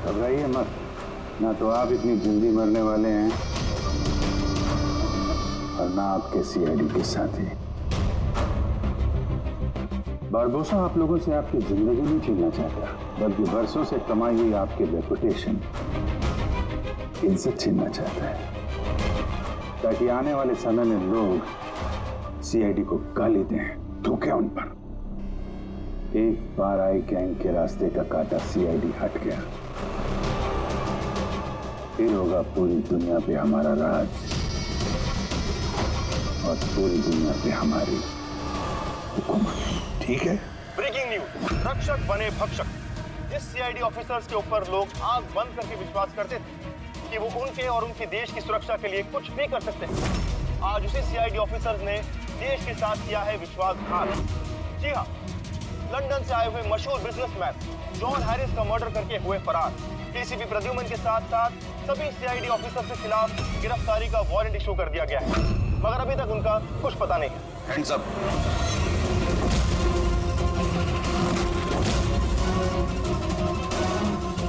घबराइए मत, ना तो आप इतनी जल्दी मरने वाले हैं और ना आपके सीआईडी के साथी। बारबोसा आप लोगों से आपकी जिंदगी नहीं छीनना चाहता, बल्कि बरसों से कमाई हुई आपकी रेपुटेशन, इज्जत छीनना चाहता है, ताकि आने वाले समय में लोग सीआईडी को गाली दें, थूकें उन पर। एक बार आई गैंग के रास्ते का काटा सीआईडी हट गया, फिर होगा पूरी दुनिया पे हमारा राज और पूरी दुनिया पे हमारी हुकूमत। ठीक है? ब्रेकिंग न्यूज, रक्षक बने भक्षक। जिस सीआईडी ऑफिसर्स के ऊपर लोग आंख बंद करके विश्वास करते थे कि वो उनके और उनके देश की सुरक्षा के लिए कुछ भी कर सकते हैं, आज उसी सीआईडी ऑफिसर्स ने देश के साथ किया है विश्वासघात। जी हाँ, लंदन से आए हुए मशहूर बिजनेसमैन जॉन हैरिस का मर्डर करके हुए फरार एसीपी प्रद्युमन के साथ साथ सभी सीआईडी ऑफिसर्स के खिलाफ गिरफ्तारी का वारंट इशू कर दिया गया है, मगर अभी तक उनका कुछ पता नहीं है। Hands up.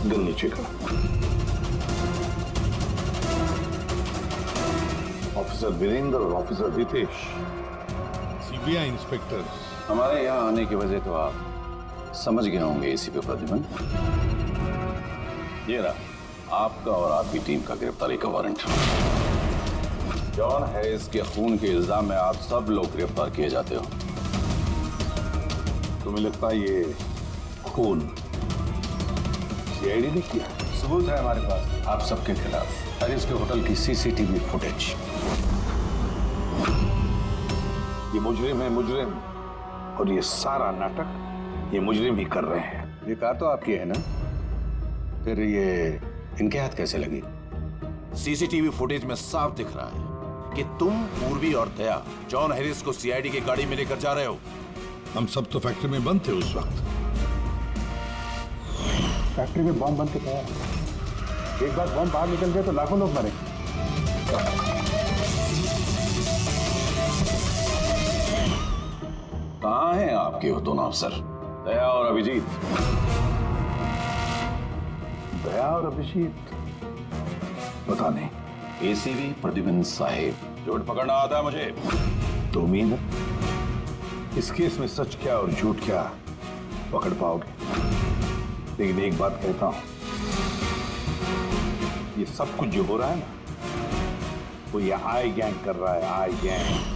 गन नीचे का। ऑफिसर वीरेंद्र और ऑफिसर रितेश, सीबीआई इंस्पेक्टर। हमारे यहाँ आने की वजह तो आप समझ गए होंगे एसीपी प्रद्युमन। ये रहा आपका और आपकी टीम का गिरफ्तारी का वारंट। जॉन हैरिस के खून के इल्जाम में आप सब लोग गिरफ्तार किए जाते हो। तुम्हें लगता है ये खून सीआईडी ने किया? सबूत है हमारे पास आप सबके खिलाफ। हैरिस के होटल की सीसीटीवी फुटेज। ये मुजरिम है, मुजरिम, और ये सारा नाटक ये मुजरिम ही कर रहे हैं। ये कार तो आपकी है ना, फिर ये इनके हाथ कैसे लगी? सीसीटीवी फुटेज में साफ दिख रहा है कि तुम, पूर्वी और दया जॉन हैरिस को सीआईडी की गाड़ी में लेकर जा रहे हो। हम सब तो फैक्ट्री में बंद थे उस वक्त। फैक्ट्री में बॉम्ब बन के तैयार। एक बार बॉम्ब बाहर निकल गए तो लाखों लोग मरे। कहाँ हैं आपके वो दोनों अफसर, दया और अभिजीत? दया और अभिजीत पता नहीं। एसीपी प्रद्युमन साहिब, झूठ पकड़ना आता है मुझे। तो उम्मीद है इस केस में सच क्या और झूठ क्या पकड़ पाओगे। लेकिन एक बात कहता हूं, ये सब कुछ जो हो रहा है ना, वो ये आई गैंग कर रहा है। आई गैंग।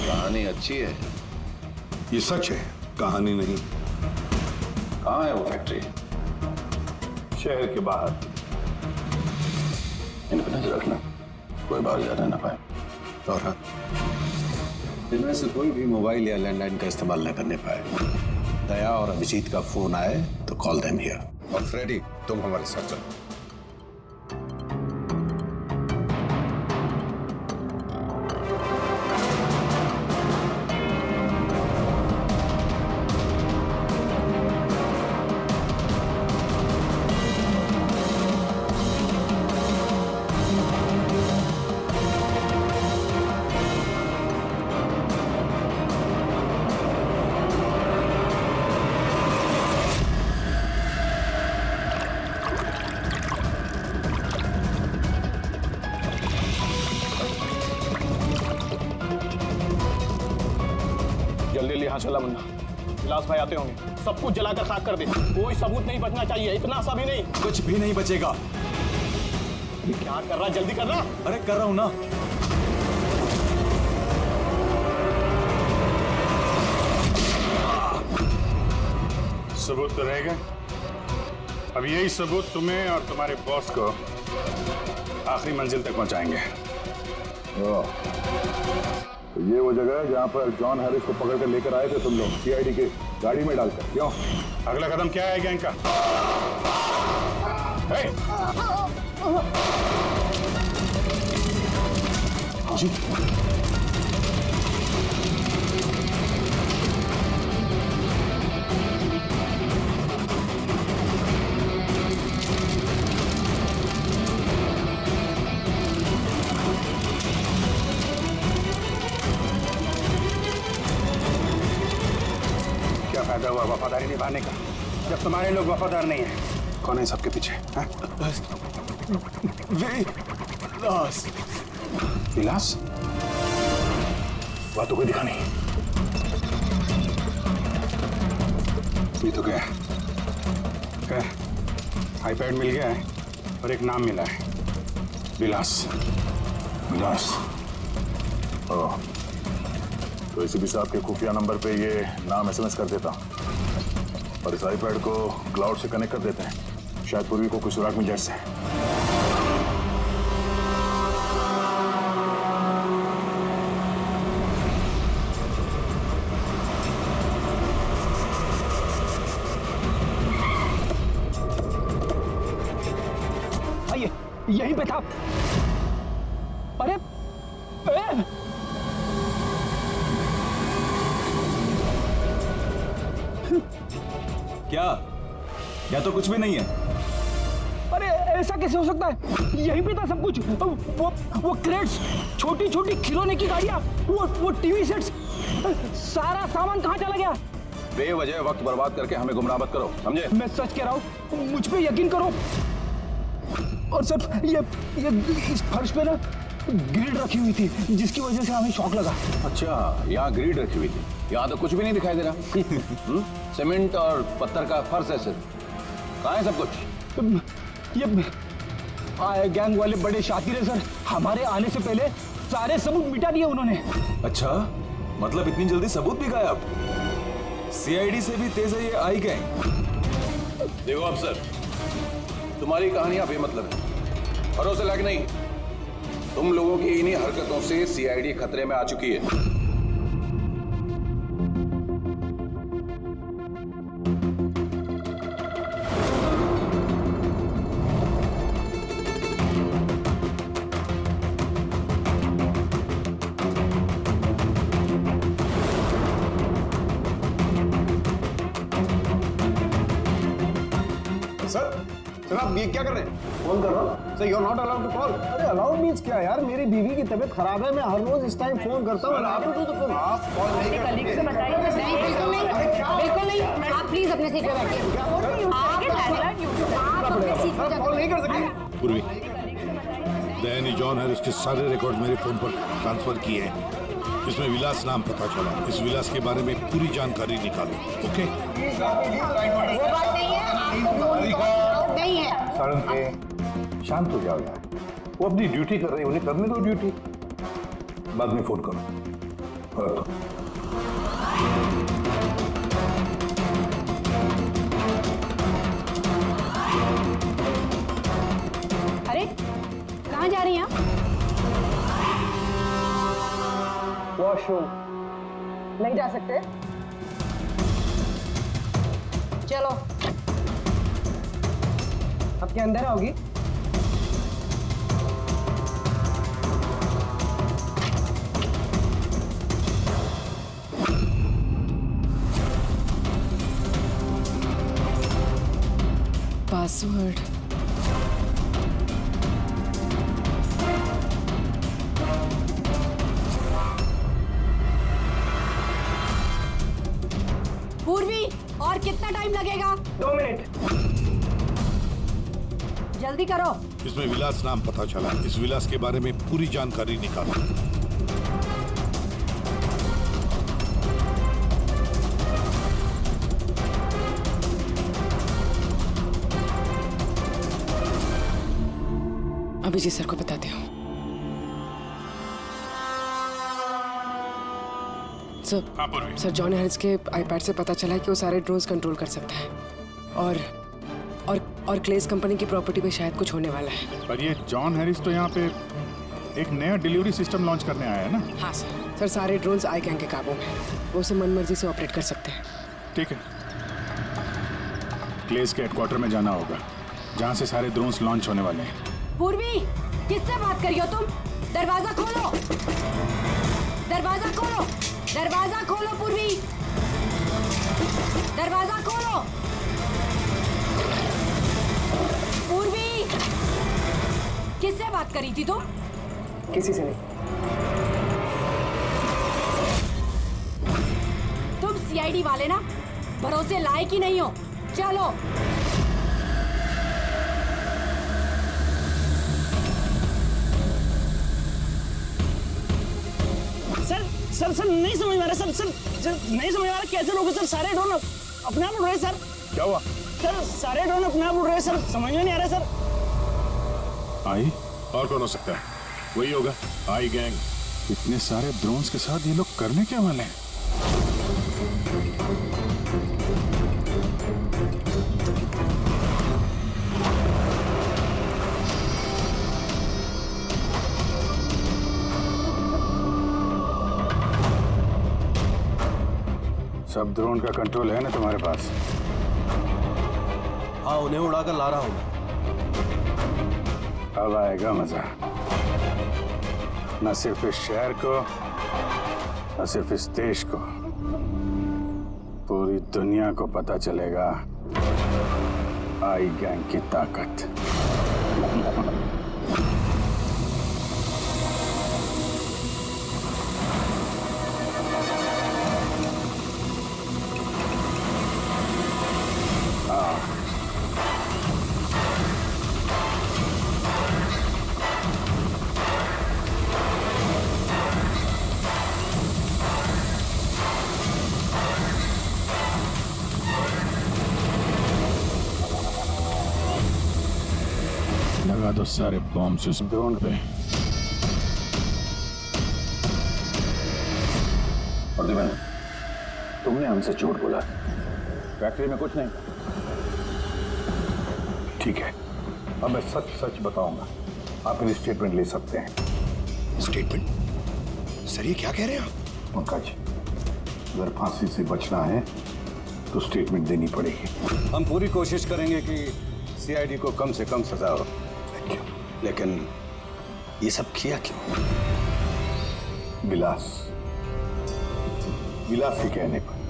कहानी अच्छी है। ये सच है, कहानी नहीं। कहाँ है वो फैक्ट्री? शहर के बाहर। इन पर नजर रखना, कोई बाहर जाने ना पाए। और हाँ, इनमें से कोई भी मोबाइल या लैंडलाइन का इस्तेमाल न करने पाए। दया और अभिजीत का फोन आए तो कॉल देम हियर। और फ्रेडी, तुम हमारे साथ चलो। जल्दी यहाँ चला मुन्ना, विलास भाई आते होंगे। सब कुछ जलाकर खाक कर दे, कोई सबूत नहीं बचना चाहिए। इतना सा भी नहीं। कुछ भी नहीं बचेगा। क्या कर रहा है, जल्दी करना। अरे कर रहा हूं ना। सबूत तो रहेगा। अब यही सबूत तुम्हें और तुम्हारे बॉस को आखिरी मंजिल तक पहुंचाएंगे। तो ये वो जगह है जहां पर जॉन हैरिस को पकड़ कर लेकर आए थे तुम लोग, सीआईडी के गाड़ी में डालकर। क्यों? अगला कदम क्या है गैंग का? जी क्या फायदा हुआ वफादारी निभाने का? जब तुम्हारे लोग वफादार नहीं है। कौन है सबके पीछे? विलास। विलास? बातों कोई दिखा नहीं। ये तो क्या है? आईपैड मिल गया है और एक नाम मिला है, विलास। विलास। ओह, तो एसीपी साहब के खुफिया नंबर पे ये नाम एसएमएस कर देता और इस आईपैड को क्लाउड से कनेक्ट कर देते हैं। शायद पूर्वी को कुछ सुराग मिल जाए इससे। आइए, यहीं पे था। अरे क्या तो कुछ भी नहीं है। अरे ऐसा कैसे हो सकता है? यहीं पे था सब कुछ। वो क्रेट्स, छोटी छोटी खिलौने की गाड़ियां, वो टीवी सेट्स, सारा सामान कहाँ चला गया? बेवजह वक्त बर्बाद करके हमें गुमराह मत करो, समझे? मैं सच कह रहा हूँ, मुझ पे यकीन करो। और सर ये इस फर्श पे ना ग्रिड रखी हुई थी, जिसकी वजह से हमें शॉक लगा। अच्छा, यहाँ ग्रिड रखी हुई थी। यहाँ तो कुछ भी नहीं दिखाई दे रहा। सीमेंट और पत्थर का फर्श है सिर्फ। कहाँ है सब कुछ? ये गैंग वाले बड़े शातिर है सर। हमारे आने से पहले सारे सबूत मिटा दिए उन्होंने। अच्छा, मतलब इतनी जल्दी सबूत भी गायब? सीआईडी से भी तेज है ये आई गैंग। देखो अफसर, तुम्हारी कहानियां बेमतलब है, भरोसे लायक नहीं। तुम लोगों की इन्हीं हरकतों से सीआईडी खतरे में आ चुकी है। सर आप ये क्या कर रहे हैं? फोन कर रहा हूँ। Sir you are not allowed to call. अरे अलाउड मींस क्या यार? मेरी बीवी की तबीयत खराब है, मैं हर रोज इस टाइम फोन करता हूँ। आप कॉल नहीं कर सकते। नहीं, बिल्कुल नहीं। आप प्लीज अपने सीट पे बैठिए। आप अपने सीट पे कॉल नहीं कर सकते। पूर्वी, दैनी जॉन हैरिस के सारे रिकॉर्ड मेरे फोन पर ट्रांसफर किए हैं। इसमें विलास नाम पता चला। इस विलास के बारे में पूरी जानकारी निकालो। ओके? वो बात नहीं है, आपको नहीं है। सारंग के शांत हो जाओ यार, वो अपनी ड्यूटी कर रहे हैं, उन्हें करने दो ड्यूटी। बाद में फोन करो। रखो। अरे कहाँ जा रही हैं आप? वॉशरूम नहीं जा सकते? चलो। अब क्या अंदर आओगी? पासवर्ड। पूर्वी, और कितना टाइम लगेगा? 2 मिनट। जल्दी करो। इसमें विलास नाम पता चला। इस विलास के बारे में पूरी जानकारी निकालो। अभिजीत सर को बताते हो। सर जॉन हैरिस के आईपैड से पता चला है कि वो सारे ड्रोन्स कंट्रोल कर सकता है और क्लेस कंपनी की प्रॉपर्टी पे शायद कुछ होने वाला है। पर ये जॉन हैरिस तो यहाँ पे एक नया डिलीवरी सिस्टम लॉन्च करने आया है ना? हाँ सर सारे ड्रोन्स आई गैंग के काबू में। वो उसे मनमर्जी से ऑपरेट कर सकते हैं। ठीक है, क्लेस के हेडक्वार्टर में जाना होगा, जहाँ से सारे ड्रोन्स लॉन्च होने वाले हैं। पूर्वी, किससे बात कर रही हो तुम? दरवाजा खोलो, दरवाजा खोलो, दरवाजा खोलो पूर्वी, दरवाजा खोलो। पूर्वी, किससे बात करी थी तुम? किसी से नहीं। तुम सीआईडी वाले ना भरोसे लायक ही नहीं हो। चलो। सर नहीं समझ में आ रहा सर नहीं समझ में आ रहा कैसे लोग सर सारे ड्रोन अपने आप उड़ रहे सर। क्या हुआ सर सारे ड्रोन अपने आप उड़ रहे सर, समझ में नहीं आ रहा सर। आई और कौन हो सकता है? वही होगा आई गैंग। इतने सारे ड्रोन्स के साथ ये लोग करने क्या वाले हैं? सब ड्रोन का कंट्रोल है ना तुम्हारे पास? हाँ, उन्हें उड़ाकर ला रहा हूं। अब आएगा मजा, न सिर्फ इस शहर को, न सिर्फ इस देश को, पूरी दुनिया को पता चलेगा आई गैंग की ताकत। लगा दो सारे बॉम्ब इस ड्रोन पे। प्रतिबंध, तुमने हमसे झूठ बोला, फैक्ट्री में कुछ नहीं। ठीक है, अब मैं सच सच बताऊंगा। आप मेरी स्टेटमेंट ले सकते हैं। स्टेटमेंट? सर ये क्या कह रहे हैं आप? पंकज, अगर फांसी से बचना है तो स्टेटमेंट देनी पड़ेगी। हम पूरी कोशिश करेंगे कि सीआईडी को कम से कम सजा हो, लेकिन ये सब किया क्यों? विलास के कहने पर।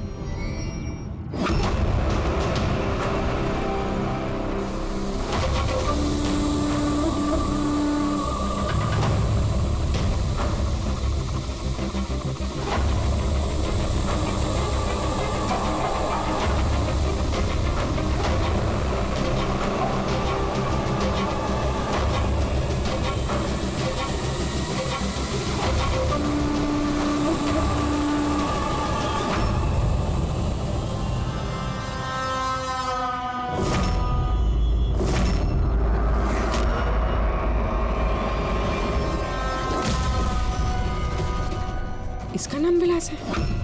इसका नाम विलास है?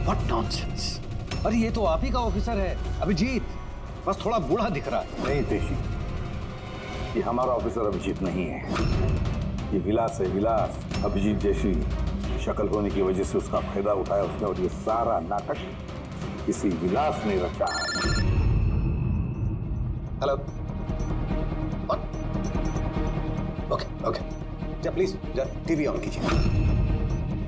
What nonsense! अरे ये तो आप ही का ऑफिसर है, अभिजीत। बस थोड़ा बूढ़ा दिख रहा है। नहीं तेशी, ये हमारा ऑफिसर अभिजीत नहीं है, ये विलास है। विलास अभिजीत जैसी शक्ल होने की वजह से उसका फायदा उठाया उसने, और ये सारा नाटक किसी विलास ने रचा है। हेलो। ओके जा प्लीज, जा टीवी ऑन कीजिए।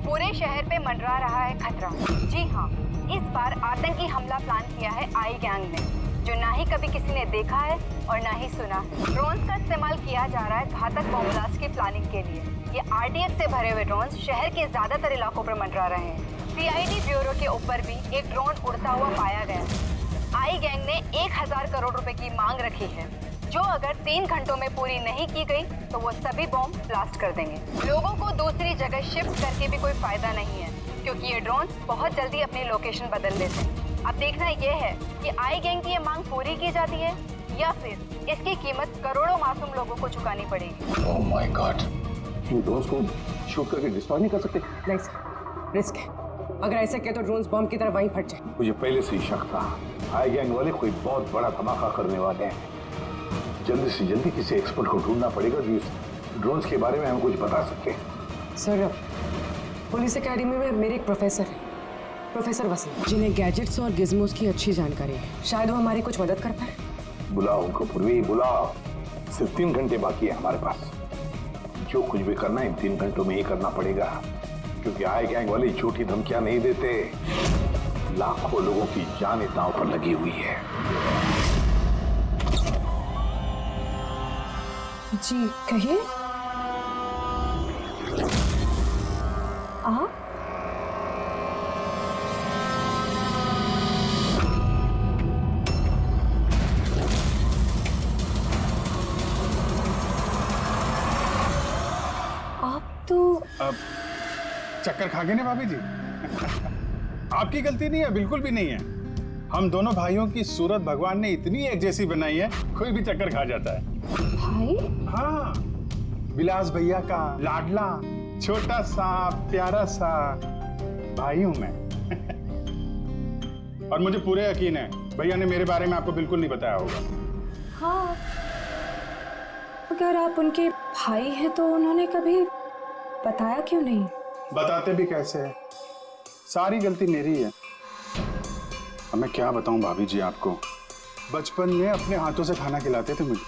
पूरे शहर पे मंडरा रहा है खतरा। जी हाँ, इस बार आतंकी हमला प्लान किया है आई गैंग ने, जो ना ही कभी किसी ने देखा है और ना ही सुना है। ड्रोन्स का इस्तेमाल किया जा रहा है घातक बॉम्ब ब्लास्ट की प्लानिंग के लिए। ये आरडीएक्स से भरे हुए ड्रोन्स शहर के ज्यादातर इलाकों पर मंडरा रहे हैं। सीआईडी ब्यूरो के ऊपर भी एक ड्रोन उड़ता हुआ पाया गया। आई गैंग ने 1000 करोड़ रुपए की मांग रखी है, जो अगर 3 घंटों में पूरी नहीं की गई तो वो सभी बॉम्ब ब्लास्ट कर देंगे। लोगों को दूसरी जगह शिफ्ट करके भी कोई फायदा नहीं है, क्योंकि ये ड्रोन बहुत जल्दी अपनी लोकेशन बदल देते हैं। अब देखना यह है कि आई गैंग की ये मांग पूरी की जाती है या फिर इसकी कीमत करोड़ों मासूम लोगों को चुकानी पड़ेगी। Oh my God, in drones को शूट करके डिस्ट्रॉय नहीं कर सकते? नहीं सर, रिस्क है। अगर ऐसे किया तो ड्रोन्स बॉम्ब की तरह वहीं फट जाए। मुझे पहले से ही शक था, आई गैंग वाले कोई बहुत बड़ा धमाका करने वाले हैं। जल्दी से जल्दी किसी एक्सपर्ट को ढूंढना पड़ेगा जो इस ड्रोन्स के बारे में हमें कुछ बता सके। सर, पुलिस अकेडमी में मेरे एक प्रोफेसर है, प्रोफेसर वसीम, जिन्हें गैजेट्स और गिज़मोस की अच्छी जानकारी है। शायद वो हमारी कुछ मदद कर पाए। बुलाओ उनको पूर्वी, बुलाओ। सिर्फ 3 घंटे बाकी है हमारे पास। जो कुछ भी करना है इन 3 घंटों में ही करना पड़ेगा, क्योंकि आई गैंग वाले झूठी धमकियां नहीं देते। लाखों लोगों की जान दांव पर लगी हुई है। जी कहिए। चक्कर खा गए ना भाभी जी। आपकी गलती नहीं है, बिल्कुल भी नहीं है। हम दोनों भाइयों की सूरत भगवान ने इतनी एक जैसी बनाई है, कोई भी चक्कर खा जाता है। भाई? हाँ, विलास भैया का लाडला छोटा सा प्यारा सा भाई हूं मैं। और मुझे पूरे यकीन है भैया ने मेरे बारे में आपको बिल्कुल नहीं बताया होगा। हाँ, अगर आप उनके भाई हैं तो उन्होंने कभी बताया क्यों नहीं? बताते भी कैसे है, सारी गलती मेरी है। अब मैं क्या बताऊं भाभी जी आपको, बचपन में अपने हाथों से खाना खिलाते थे मुझे,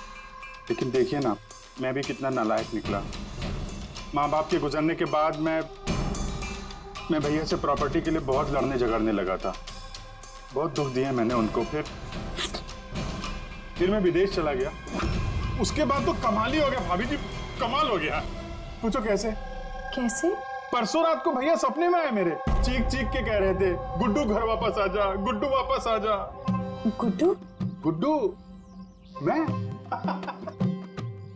लेकिन देखिए ना मैं भी कितना नालायक निकला। माँ बाप के गुजरने के बाद मैं भैया से प्रॉपर्टी के लिए बहुत लड़ने झगड़ने लगा था। बहुत दुख दिए मैंने उनको। फिर मैं विदेश चला गया। उसके बाद तो कमाल ही हो गया भाभी जी, कमाल हो गया। पूछो कैसे? कैसे? परसों रात को भैया सपने में आए मेरे, चीख चीख के कह रहे थे गुड्डू घर वापस आ जा, गुड्डू वापस आ जा। गुड्डू? गुड्डू? मैं?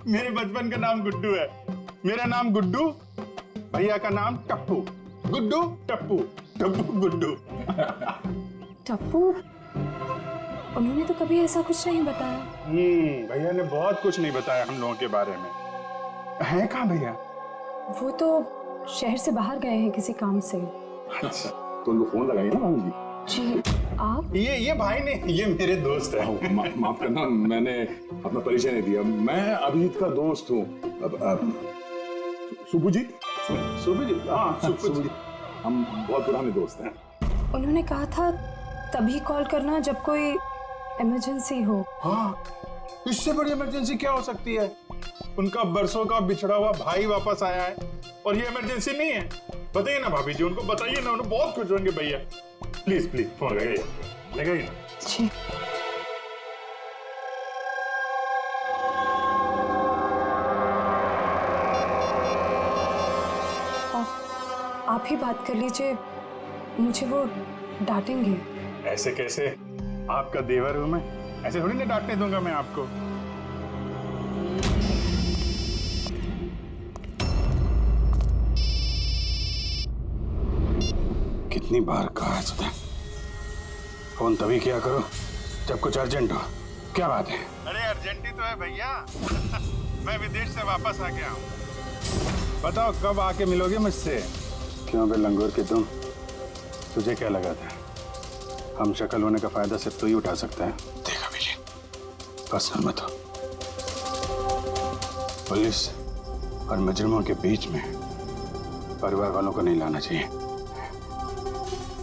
मेरे बचपन का नाम गुड्डू है। मेरा नाम गुड्डू, भैया का नाम टप्पू। गुड्डू टप्पू, टप्पू गुड्डू। टप्पू? उन्होंने तो कभी ऐसा कुछ नहीं बताया। भैया ने बहुत कुछ नहीं बताया हम लोगों के बारे में। हैं कहाँ भैया? वो तो शहर से बाहर गए हैं किसी काम से। अच्छा, तो उनको फोन लगाइए ना मामी जी। आप? ये भाई ने, ये मेरे दोस्त है। माफ करना, मैंने अपना परिचय नहीं दिया। मैं अभिजीत का दोस्त हूँ। सुपुजीत? सुपुजीत? हाँ, सुपुजीत। हम बहुत पुराने दोस्त हैं। उन्होंने कहा था तभी कॉल करना जब कोई इमरजेंसी हो। हाँ, इससे बड़ी इमरजेंसी क्या हो सकती है? उनका बरसों का बिछड़ा हुआ भाई वापस आया है और ये इमरजेंसी नहीं है। बताइए ना भाभी जी, उनको बताइए ना, उन्हें बहुत खुश होंगे भैया। प्लीज प्लीज फोन लगाइए, लगाइए ना। जी। आप ही बात कर लीजिए, मुझे वो डांटेंगे। ऐसे कैसे? आपका देवर हूं मैं, ऐसे थोड़ी ना डांटने दूंगा मैं आपको। कितनी बार कहा है तुझे, फोन तभी किया करो जब कुछ अर्जेंट हो। क्या बात है? अरे अर्जेंट ही तो है भैया। मैं विदेश से वापस आ गया हूँ। बताओ कब आके मिलोगे मुझसे? क्यों बे लंगूर के तुम, तुझे क्या लगा था हम शक्ल होने का फायदा सिर्फ तो ही उठा सकता है? देखा मुझे पर्सनल मत हो। पुलिस और मुजरिमों के बीच में परिवार वालों को नहीं लाना चाहिए।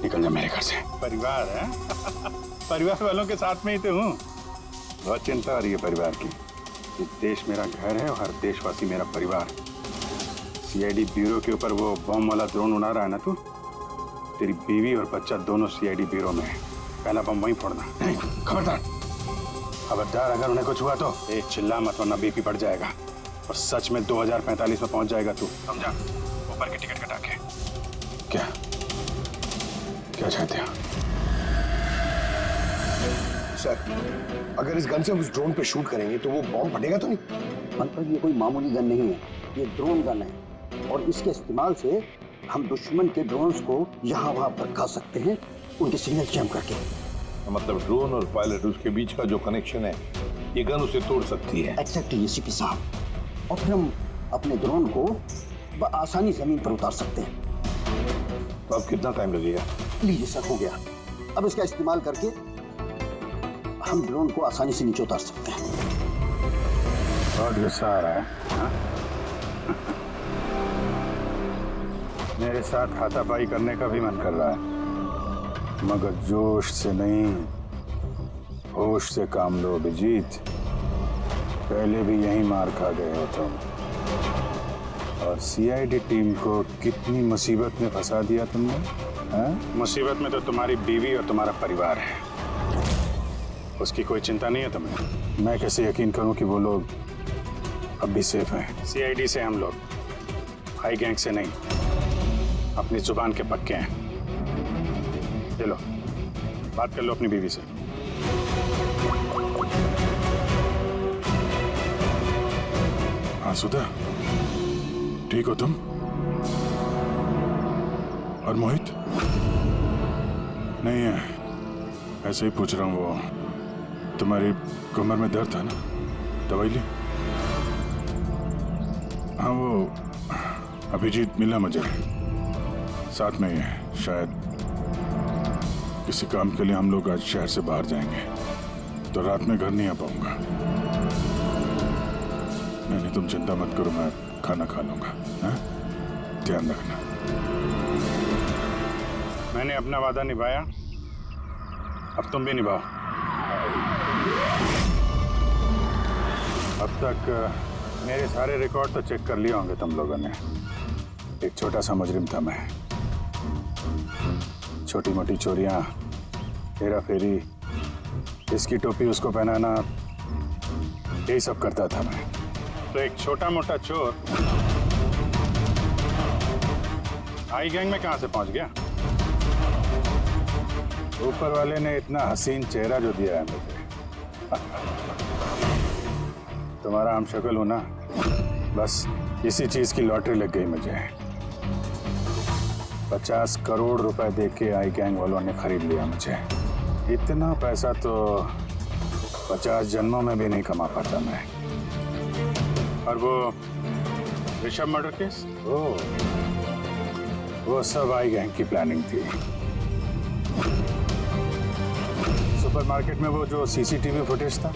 निकल जा मेरे घर से। परिवार है? परिवार वालों के साथ में ही तो हूँ। बहुत चिंता हो रही है परिवार की। इस देश मेरा घर है और हर देशवासी मेरा परिवार। सीआईडी ब्यूरो के ऊपर वो बॉम्ब वाला ड्रोन उड़ा रहा है ना तू, तेरी बीवी और बच्चा दोनों सीआईडी ब्यूरो में है। पहला बम वहीं फोड़ना। नहीं, खबरदार खबरदार, अगर उन्हें कुछ हुआ तो एक चिल्ला मत वरना बीपी बढ़ जाएगा और सच में 2045 में पहुंच जाएगा तू, समझा? ऊपर की टिकट कटा के। क्या क्या चाहते हो? सर, अगर इस गन से हम उस ड्रोन पे शूट करेंगे तो वो बॉम्ब फटेगा तो नहीं? मतलब ये कोई मामूली गन नहीं है, ये ड्रोन गन है और इसके इस्तेमाल से हम दुश्मन के ड्रोन्स को यहाँ वहाँ भड़का सकते हैं, उनके सिग्नल जैम करके। मतलब ड्रोन और पायलट उसके बीच का जो कनेक्शन है, ये गन उसे तोड़ सकती है। एग्जैक्टली एसीपी साहब। और फिर हम अपने ड्रोन को आसानी जमीन पर उतार सकते हैं। तो अब कितना टाइम लगेगा? लीजिए सर, हो गया। अब इसका इस्तेमाल करके हम ड्रोन को आसानी से नीचे उतार सकते हैं। बहुत गुस्सा आ रहा है हा? मेरे साथ हाथापाई करने का भी मन कर रहा है, मगर जोश से नहीं, होश से काम लो अभिजीत। पहले भी यही मार खा गए हो तुम, और सीआईडी टीम को कितनी मुसीबत में फंसा दिया तुमने। मुसीबत में तो तुम्हारी बीवी और तुम्हारा परिवार है, उसकी कोई चिंता नहीं है तुम्हें। मैं कैसे यकीन करूं कि वो लोग अब भी सेफ हैं? सीआईडी से हम लोग, हाई गैंग से नहीं, अपनी जुबान के पक्के हैं। चलो बात कर लो अपनी बीवी से। हाँ सुधा, ठीक हो तुम? और मोहित? नहीं है, ऐसे ही पूछ रहा हूँ। वो तुम्हारी कमर में दर्द था ना, दवाई ली? हाँ, वो अभिजीत मिला मुझे, साथ में ही है। शायद किसी काम के लिए हम लोग आज शहर से बाहर जाएंगे, तो रात में घर नहीं आ पाऊंगा। नहीं, तुम चिंता मत करो, मैं खाना खा लूंगा। हाँ? ध्यान रखना। मैंने अपना वादा निभाया, अब तुम भी निभाओ। अब तक मेरे सारे रिकॉर्ड तो चेक कर लिए होंगे तुम लोगों ने। एक छोटा सा मुजरिम था मैं। छोटी मोटी चोरियां, हेरा फेरी, इसकी टोपी उसको पहनाना, यही सब करता था मैं। तो एक छोटा मोटा चोर आई गैंग में कहां से पहुंच गया? ऊपर वाले ने इतना हसीन चेहरा जो दिया है मुझे। तुम्हारा हम शक्ल हो ना, बस इसी चीज की लॉटरी लग गई मुझे। 50 करोड़ रुपए दे के आई गैंग वालों ने खरीद लिया मुझे। इतना पैसा तो 50 जन्मों में भी नहीं कमा पाता मैं। और वो ऋषभ मर्डर केस, वो सब आई गैंग की प्लानिंग थी। सुपरमार्केट में वो जो सीसीटीवी फुटेज था,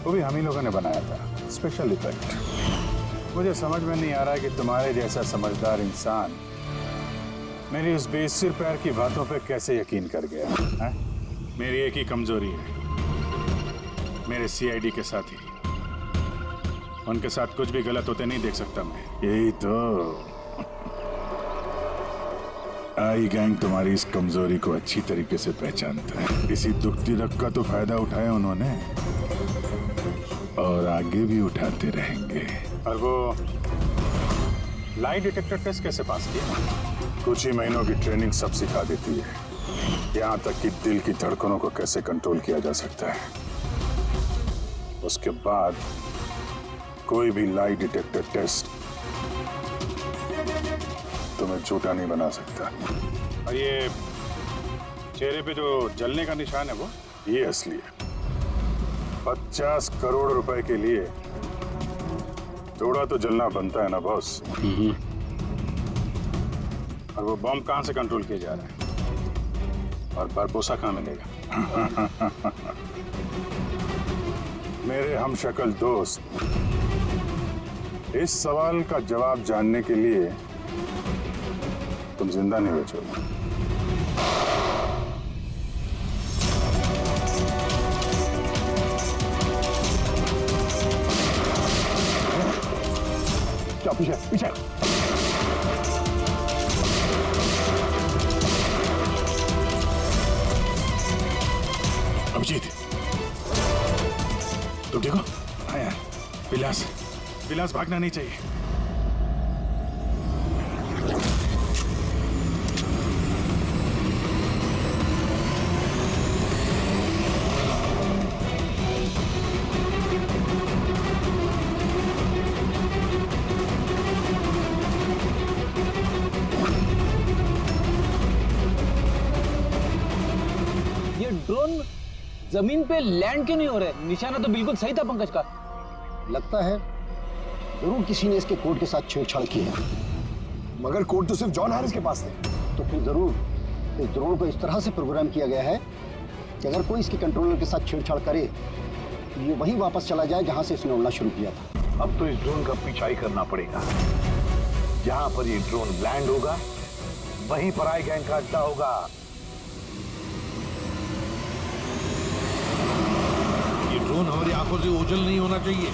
वो भी हम ही लोगों ने बनाया था, स्पेशल इफेक्ट। मुझे समझ में नहीं आ रहा है कि तुम्हारे जैसा समझदार इंसान मेरी उस बेसिर पैर की बातों पे कैसे यकीन कर गया है? मेरी एक ही कमजोरी है, मेरे सीआईडी के साथी। उनके साथ कुछ भी गलत होते नहीं देख सकता मैं। यही तो आई गैंग तुम्हारी इस कमजोरी को अच्छी तरीके से पहचानता है। इसी दुखती रग का तो फायदा उठाया उन्होंने, और आगे भी उठाते रहेंगे। और वो लाई डिटेक्टर टेस्ट कैसे पास किया? कुछ ही महीनों की ट्रेनिंग सब सिखा देती है, यहाँ तक कि दिल की धड़कनों को कैसे कंट्रोल किया जा सकता है। उसके बाद कोई भी लाई डिटेक्टर टेस्ट तुम्हें झूठा नहीं बना सकता। और ये चेहरे पे जो जलने का निशान है, वो ये असली है। 50 करोड़ रुपए के लिए थोड़ा तो जलना बनता है ना बॉस। और वो बॉम्ब कहां से कंट्रोल किया जा रहा है, और बरपोसा कहां मिलेगा? मेरे हमशक्ल दोस्त, इस सवाल का जवाब जानने के लिए तुम जिंदा नहीं बचोगे। पीछे पीछे। अभिजीत, तुम ठीक हो? हाँ यार, विलास भागना नहीं चाहिए। ड्रोन जमीन पे लैंड क्यों नहीं हो रहे? निशाना तो बिल्कुल सही था पंकज का। लगता है जरूर किसी ने इसके कोड के साथ छेड़छाड़ की है। मगर कोड तो सिर्फ जॉन हैरिस के पास थे। तो फिर जरूर इस ड्रोन को इस तरह से प्रोग्राम किया गया है कि अगर कोई इसके कंट्रोलर के साथ छेड़छाड़ करे तो ये वहीं वापस चला जाए जहां से इसने उड़ना शुरू किया था। अब तो इस ड्रोन का पीछा ही करना पड़ेगा। जहां पर ये ड्रोन लैंड होगा, वहीं पर आई गैंग का अड्डा होगा। ड्रोन हमारी आंखों से ओझल नहीं होना चाहिए।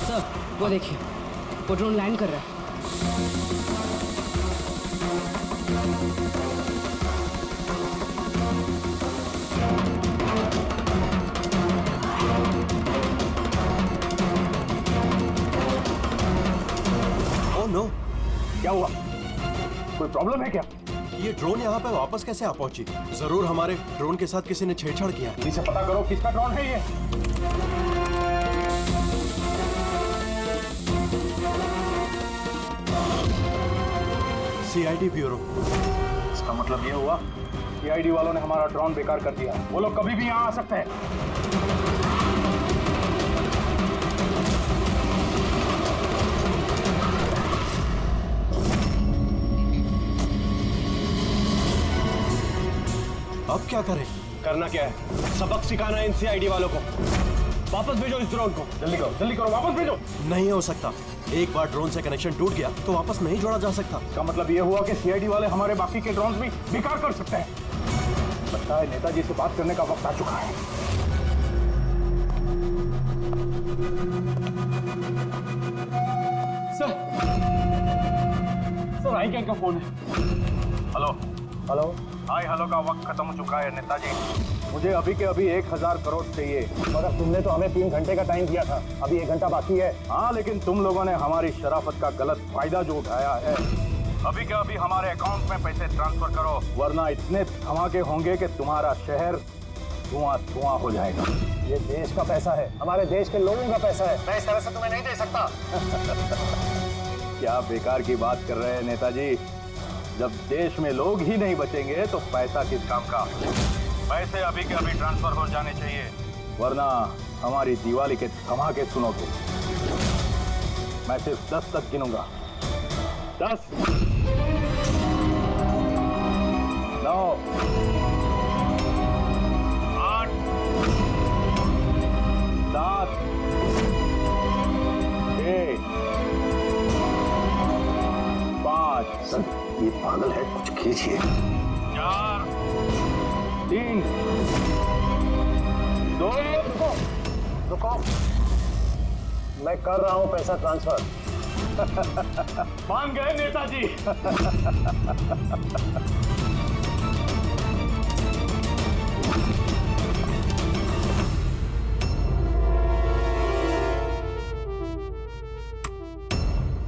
सर, वो देखिए, वो ड्रोन लैंड कर रहा है। हुआ? कोई प्रॉब्लम है क्या? ये ड्रोन यहाँ पे वापस कैसे आ पहुंची? जरूर हमारे ड्रोन के साथ किसी ने छेड़छाड़ किया। इसे पता करो किसका ड्रोन है ये। CID bureau. इसका मतलब ये हुआ सीआईडी वालों ने हमारा ड्रोन बेकार कर दिया। वो लोग कभी भी यहाँ आ सकते हैं। अब क्या करें? करना क्या है? सबक सिखाना है इन सीआईडी वालों को। वापस भेजो इस ड्रोन को। जल्दी करो, वापस भेजो। नहीं हो सकता। एक बार ड्रोन से कनेक्शन टूट गया तो वापस नहीं जोड़ा जा सकता। इसका मतलब ये हुआ कि सीआईडी वाले हमारे बाकी के ड्रोन्स भी बेकार कर सकते हैं। लगता है नेताजी से बात करने का वक्त आ चुका है। सर आई गैंग का फोन है। हेलो हाय हेलो का वक्त खत्म हो चुका है नेताजी। मुझे अभी के अभी 1000 करोड़ चाहिए। मगर तुमने तो हमें 3 घंटे का टाइम दिया था, अभी 1 घंटा बाकी है। हाँ, लेकिन तुम लोगों ने हमारी शराफत का गलत फायदा जो उठाया है। अभी के अभी हमारे अकाउंट में पैसे ट्रांसफर करो, वरना इतने धमाके होंगे कि तुम्हारा शहर धुआं हो जाएगा। ये देश का पैसा है, हमारे देश के लोगों का पैसा है। मैं इस तरह से तुम्हें नहीं दे सकता। क्या बेकार की बात कर रहे हैं नेताजी? जब देश में लोग ही नहीं बचेंगे तो पैसा किस काम का? पैसे अभी के अभी ट्रांसफर हो जाने चाहिए, वरना हमारी दिवाली के धमाके सुनोगे। मैं सिर्फ 10 तक गिनूंगा। 10, 9, 8, 7, 6, 5। ये पागल है, कुछ खींचिए। 4, 3, 2। रुको, मैं कर रहा हूं पैसा ट्रांसफर। मान गए नेताजी।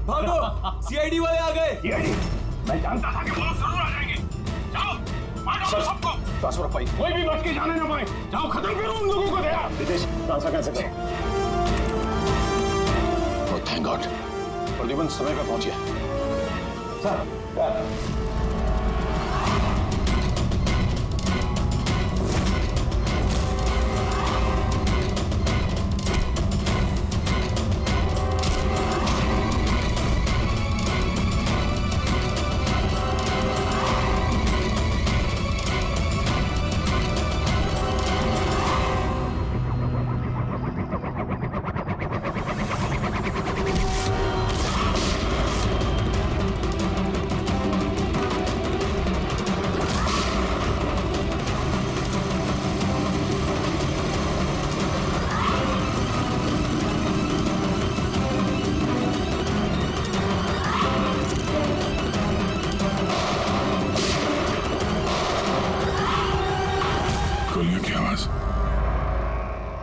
भागो, सीआईडी वाले आ गए। सीआईडी? मैं जानता था कि वो लोग जरूर आ जाएंगे। जाओ, मारो सबको। ट्रांसफर पाई। कोई भी बच के जाने ना पाए। जाओ, खत्म करो उन लोगों को। दया विदेश ट्रांसफर कैसे करें? थैंक गॉड, प्रद्युमन समय पर पहुंचे। सर,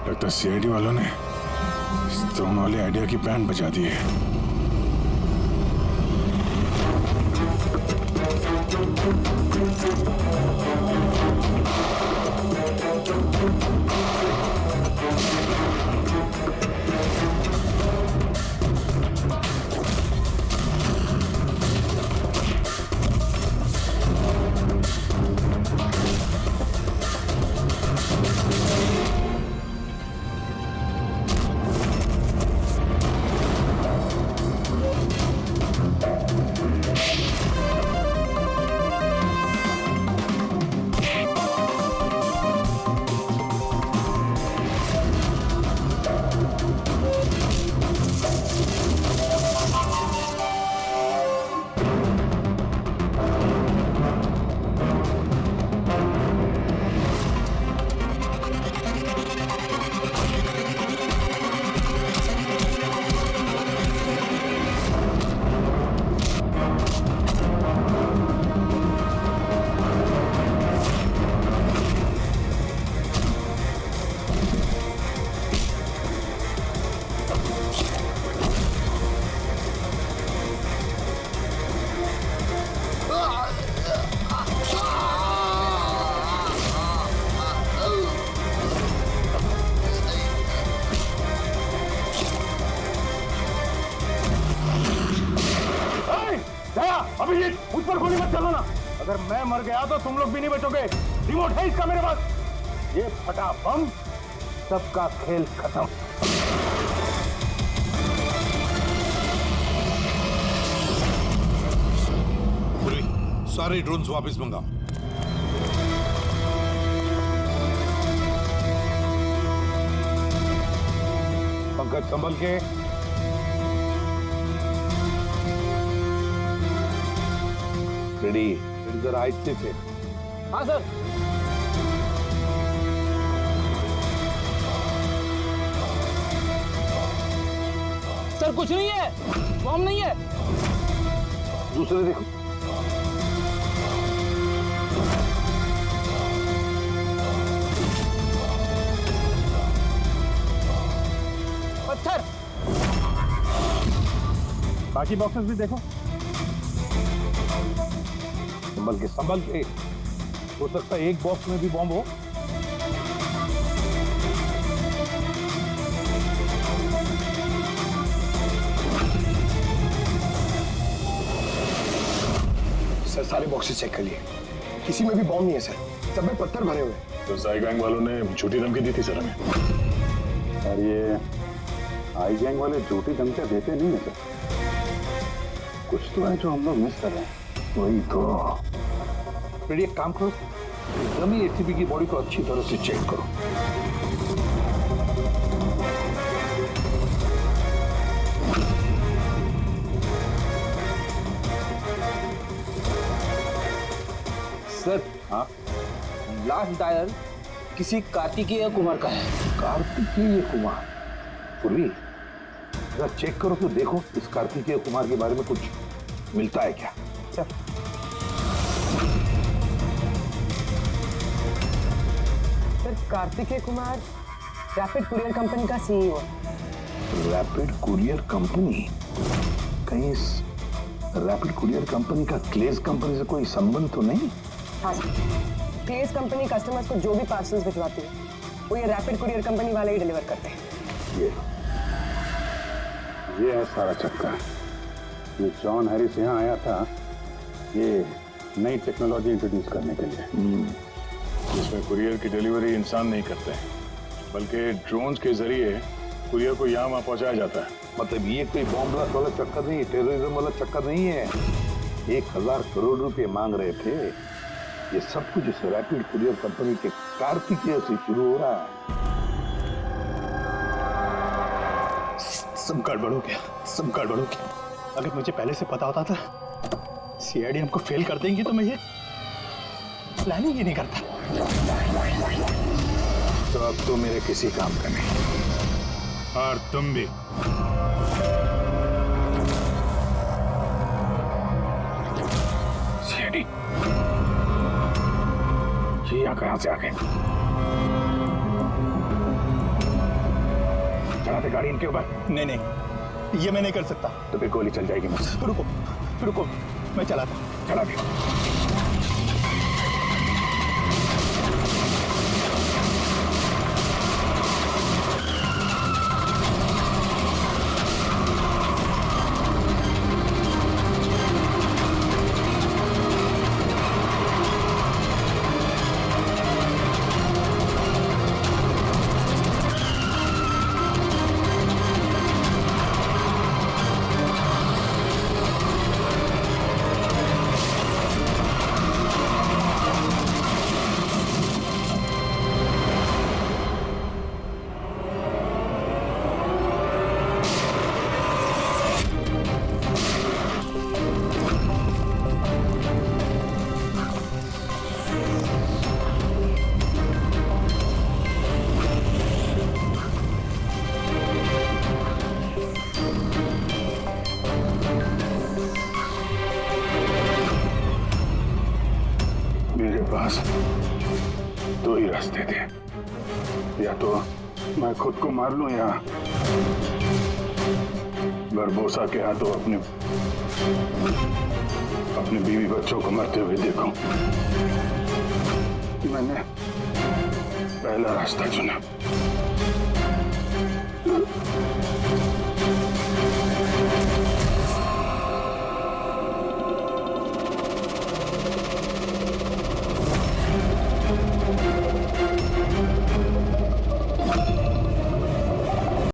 लगता है सीआईडी वालों ने इस ड्रोन वाले आइडिया की बैंड बजा दी है। मैं मर गया तो तुम लोग भी नहीं बचोगे। रिमोट है इसका मेरे पास। ये फटा बम, सबका खेल खत्म। सारे ड्रोन्स वापस मंगाओ। पंकज संभल के। रेडी, इधर आहिस्ते से। हाँ सर। सर कुछ नहीं है, बम नहीं है। दूसरे देखो। पत्थर। बाकी बॉक्सेस भी देखो। संभल के। हो सकता है एक बॉक्स में भी बॉम्ब हो। सर सारे बॉक्सेस चेक कर लिए, किसी में भी बॉम्ब नहीं है सर, सब में पत्थर भरे हुए हैं। तो साई गैंग वालों ने झूठी धमकी दी थी सर हमें। और ये आई गैंग वाले झूठी धमकियां देते नहीं है सर। कुछ तो है जो हम लोग मिस कर रहे हैं। वही तो। फिर एक काम करो, डमी एसीपी की बॉडी को अच्छी तरह से चेक करो। सर हाँ, लास्ट डायल किसी कार्तिकेय कुमार का है। कार्तिकेय कुमार? पूर्वी जरा चेक करो तो देखो इस कार्तिकेय कुमार के बारे में कुछ मिलता है क्या। Sir Kartikeya Kumar rapid courier company का सीईओ। Rapid courier company? कहीं इस रैपिड कुरियर कंपनी का क्लेज कंपनी से कोई संबंध तो नहीं? हाँ सर, क्लेज कंपनी कस्टमर्स को जो भी पार्सल्स भिजवाती है वो ये रैपिड कुरियर कंपनी वाले ही डिलीवर करते हैं। ये है सारा चक्कर। ये जॉन हैरिस यहाँ आया था ये नई टेक्नोलॉजी इंट्रोड्यूस करने के लिए। इसमें कुरियर की डिलीवरी इंसान नहीं करते हैं, बल्कि ड्रोन्स के जरिए कुरियर को यहाँ वहाँ पहुँचाया जाता है। मतलब ये कोई बॉम्ब ब्लास्ट वाला चक्कर नहीं, टेररिज्म वाला चक्कर नहीं है। 1000 करोड़ रुपए मांग रहे थे। ये सब कुछ इस रैपिड कुरियर कंपनी के कार्तिकेय से शुरू हो रहा है। सब गड़बड़ हो गया, सब गड़बड़ हो गया। अगर मुझे पहले से पता होता था सीआईडी हमको फेल कर देंगी तो मैं ये प्लानिंग ही नहीं करता। तो अब तो मेरे किसी काम का नहीं, और तुम भी। सीआईडी ये यहाँ कहाँ से आ गए? चलाते गाड़ी इनके ऊपर? नहीं नहीं, ये मैं नहीं कर सकता। तो फिर गोली चल जाएगी मुझसे। रुको रुको, मैं चलाता। चला दे। पास दो ही रास्ते थे, या तो मैं खुद को मार लूं या बरबोसा के हाथों अपने बीवी बच्चों को मरते हुए देखूं। मैंने पहला रास्ता चुना।